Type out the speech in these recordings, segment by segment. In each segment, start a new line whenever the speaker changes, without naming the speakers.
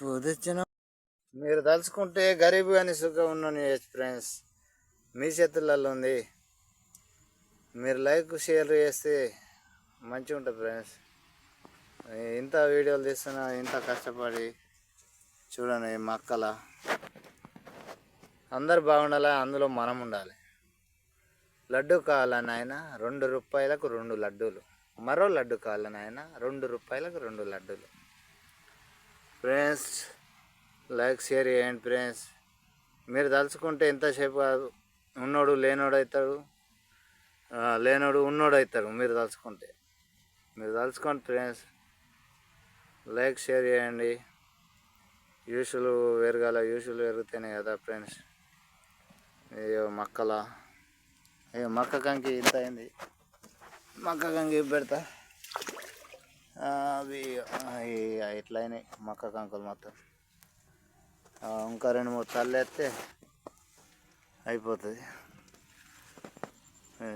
పొద్దుచ్చిన మీరు తలుచుకుంటే గరీబ్ కానీ సుఖం ఉన్నాను ఫ్రెండ్స్, మీ చేతులలో ఉంది. మీరు లైక్ షేర్ చేస్తే మంచిగా ఉంటుంది ఫ్రెండ్స్. ఇంత వీడియోలు తీస్తున్నా, ఇంత కష్టపడి చూడండి. మక్కల అందరు బాగుండాలి, అందులో మనం ఉండాలి. లడ్డు కావాలని ఆయన 2 రూపాయలకు 2 లడ్డూలు, మరో లడ్డు కావాలని ఆయన 2 రూపాయలకు 2 లడ్డూలు. ఫ్రెండ్స్ లైక్ షేర్ చేయండి ఫ్రెండ్స్. మీరు తలుచుకుంటే ఎంతసేపు కాదు, ఉన్నోడు లేనోడు అవుతాడు, లేనోడు ఉన్నోడు అవుతాడు. మీరు తలుచుకోండి ఫ్రెండ్స్. లైక్ షేర్ చేయండి. యూసులు పెరగాల, యూసులు పెరిగితేనే కదా ఫ్రెండ్స్. అయ్యో మక్కల, అయ్యో మక్క కంకి ఇంత అయింది. మక్క కంకి పెడతా. అవి ఇట్లా అయినాయి మక్క కంకులు మొత్తం. ఇంకా 2-3 తల్లు వేస్తే అయిపోతుంది.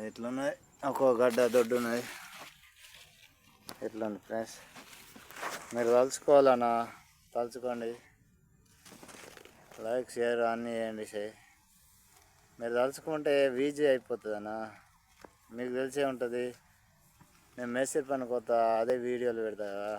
ఇట్లున్నాయి, ఒక్కో గడ్డ దొడ్డు ఉన్నది. ఎట్లుంది ఫ్రెండ్స్. మీరు తలుచుకోవాలన్నా తలుచుకోండి. లైక్ షేర్ అన్నీ చేయండి. మీరు తలుచుకుంటే ఈజీ అయిపోతుంది అన్న. మీకు తెలిసే ఉంటుంది. నేను మేస్త్రి పని కొత్త, అదే వీడియోలు పెడతా కదా.